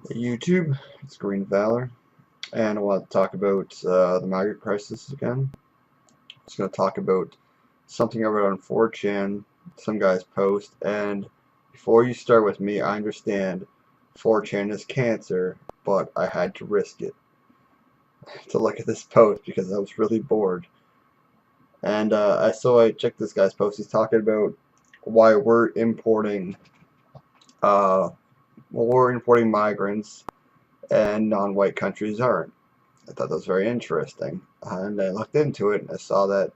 Hey YouTube, it's Green Valor, and I want to talk about the migrant crisis again. I'm just going to talk about something I read on 4chan, some guy's post, and before you start with me, I understand 4chan is cancer, but I had to risk it to look at this post because I was really bored. And I checked this guy's post. He's talking about why uh, we're importing migrants and non-white countries aren't. I thought that was very interesting. And I looked into it and I saw that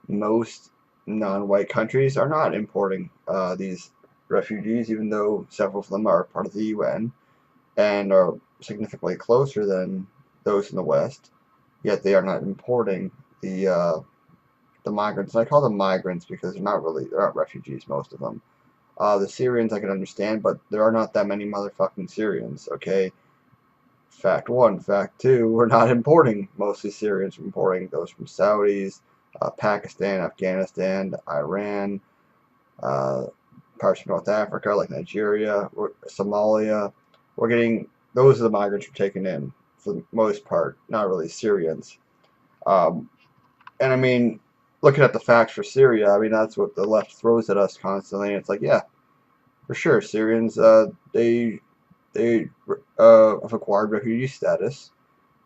most non-white countries are not importing these refugees, even though several of them are part of the UN and are significantly closer than those in the West. Yet they are not importing the migrants. And I call them migrants because they're not refugees, most of them. The Syrians I can understand, but there are not that many motherfucking Syrians, okay? Fact one. Fact two, we're not importing mostly Syrians. We're importing those from Saudis, Pakistan, Afghanistan, Iran, uh, parts of North Africa like Nigeria, Somalia. We're getting, those are the migrants we're taking in for the most part, not really Syrians. Um, and I mean, looking at the facts for Syria, I mean, that's what the left throws at us constantly. And it's like, yeah, for sure, Syrians, they have acquired refugee status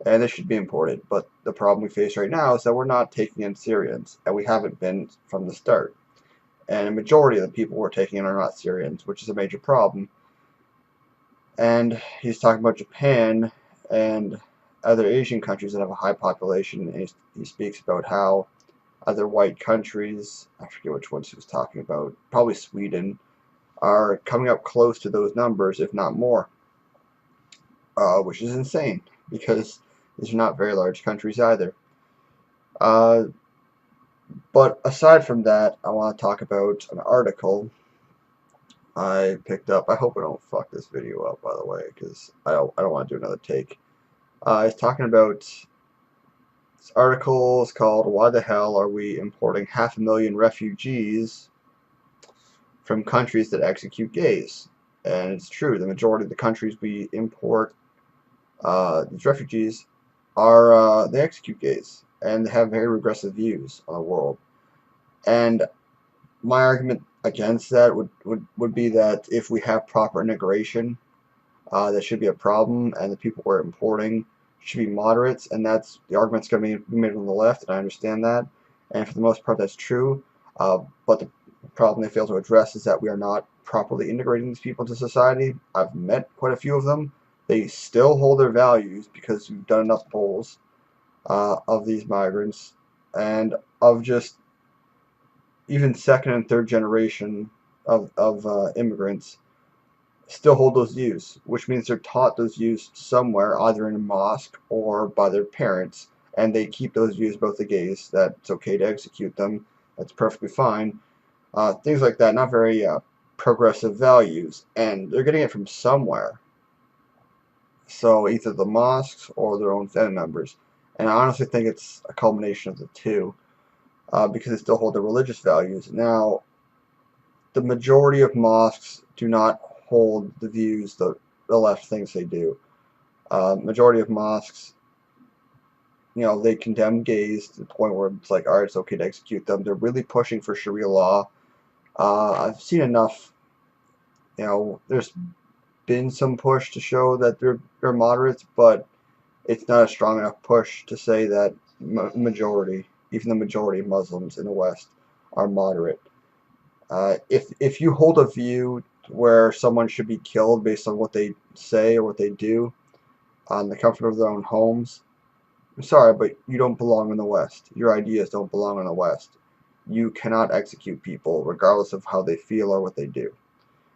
and they should be imported. But the problem we face right now is that we're not taking in Syrians, and we haven't been from the start. And a majority of the people we're taking in are not Syrians, which is a major problem. And he's talking about Japan and other Asian countries that have a high population. And he speaks about how other white countries, I forget which ones he was talking about, probably Sweden, are coming up close to those numbers, if not more, which is insane because these are not very large countries either. Uh, But aside from that, I want to talk about an article I picked up. I hope I don't fuck this video up, by the way, because I don't want to do another take. It's talking about this article is called "Why the hell are we importing 500,000 refugees from countries that execute gays?" And it's true. The majority of the countries we import these refugees are they execute gays and they have very regressive views on the world. And my argument against that would be that if we have proper integration, that should be a problem, and the people we're importing should be moderates, and that's the argument's going to be made on the left, and I understand that, and for the most part that's true, but the problem they fail to address is that we are not properly integrating these people into society. I've met quite a few of them. They still hold their values because we've done enough polls of these migrants and of just even second and third generation of immigrants still hold those views, which means they're taught those views somewhere, either in a mosque or by their parents, and they keep those views about the gays, that it's okay to execute them, that's perfectly fine. Things like that, not very progressive values, and they're getting it from somewhere. So either the mosques or their own family members. And I honestly think it's a culmination of the two, because they still hold their religious values. Now, the majority of mosques do not hold the views that the left thinks they do. Majority of mosques, they condemn gays to the point where it's like, alright, it's okay to execute them. They're really pushing for Sharia law. I've seen enough, there's been some push to show that they're moderates, but it's not a strong enough push to say that even the majority of Muslims in the West are moderate. If you hold a view where someone should be killed based on what they say or what they do on the comfort of their own homes, I'm sorry, but you don't belong in the West. Your ideas don't belong in the West. You cannot execute people regardless of how they feel or what they do.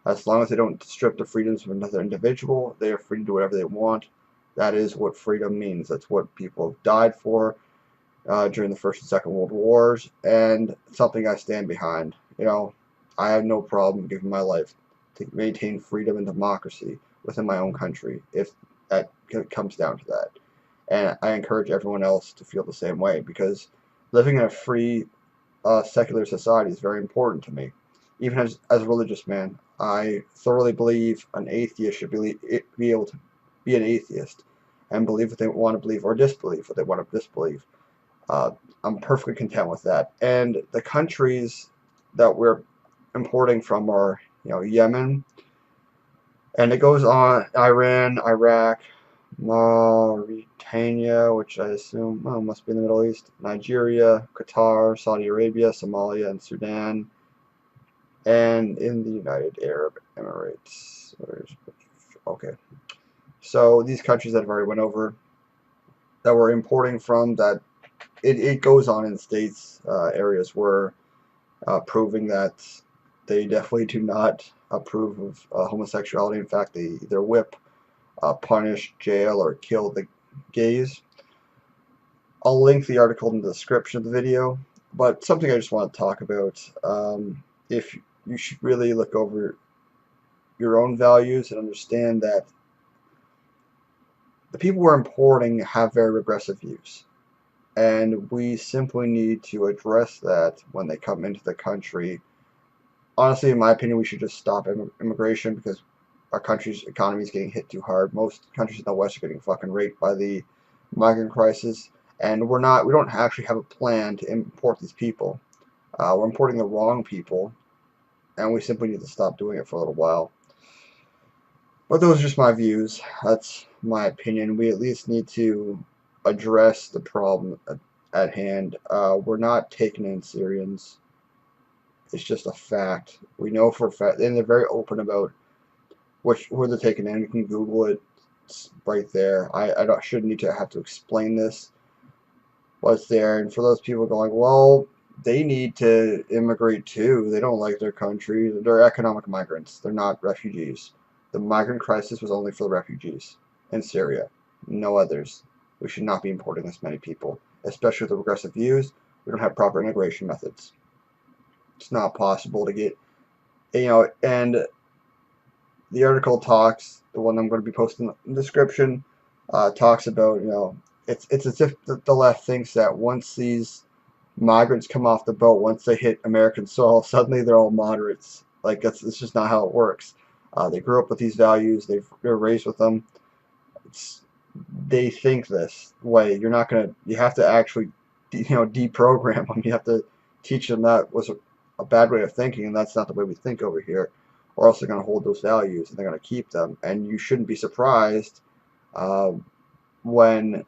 As long as they don't strip the freedoms of another individual, they are free to do whatever they want. That is what freedom means. That's what people have died for during the First and Second World Wars, and something I stand behind. I have no problem giving my life to maintain freedom and democracy within my own country, if that comes down to that. And I encourage everyone else to feel the same way, because living in a free, secular society is very important to me. Even as a religious man, I thoroughly believe an atheist should be able to be an atheist and believe what they want to believe or disbelieve what they want to disbelieve. Uh, I'm perfectly content with that. And the countries that we're importing from are, Yemen, and it goes on, Iran, Iraq, Mauritania, which I assume must be in the Middle East, Nigeria, Qatar, Saudi Arabia, Somalia, and Sudan, and in the United Arab Emirates. Okay, so these countries that I've already went over that we're importing from, that it goes on in states, areas where proving that they definitely do not approve of homosexuality. In fact, they either whip, punish, jail, or kill the gays. I'll link the article in the description of the video, but something I just want to talk about. If you should really look over your own values and understand that the people we're importing have very regressive views. And we simply need to address that when they come into the country. Honestly, in my opinion, we should just stop immigration because our country's economy is getting hit too hard. Most countries in the West are getting fucking raped by the migrant crisis, and we don't actually have a plan to import these people. We're importing the wrong people, and we simply need to stop doing it for a little while. But those are just my views. That's my opinion. We at least need to address the problem at hand. We're not taking in Syrians. It's just a fact. We know for a fact, and they're very open about who they're taking in. You can Google it. It's right there. I shouldn't need to have to explain this. What's there? And for those people going, well, they need to immigrate too. They don't like their country. They're economic migrants. They're not refugees. The migrant crisis was only for the refugees in Syria, no others. We should not be importing this many people, especially with the regressive views. We don't have proper integration methods. It's not possible to get, and the article talks, the one I'm going to be posting in the description, talks about, it's as if the left thinks that once these migrants come off the boat, once they hit American soil, suddenly they're all moderates. Like, that's just not how it works. They grew up with these values. They're raised with them. They think this way. You have to actually, deprogram them. You have to teach them that was a bad way of thinking, and that's not the way we think over here. Or else they're going to hold those values and they're going to keep them. And you shouldn't be surprised when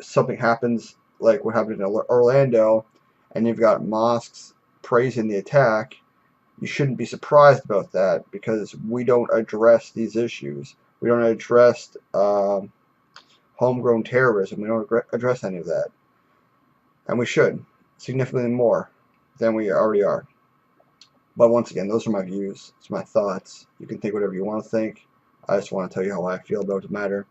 something happens like what happened in Orlando, and you've got mosques praising the attack. You shouldn't be surprised about that because we don't address these issues. We don't address homegrown terrorism. We don't address any of that. And we should, significantly more than we already are. But once again, those are my views. It's my thoughts. You can think whatever you want to think. I just want to tell you how I feel about the matter.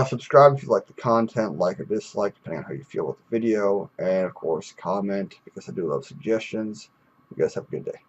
Subscribe if you like the content, like or dislike, depending on how you feel with the video. And of course, comment because I do love suggestions. You guys have a good day.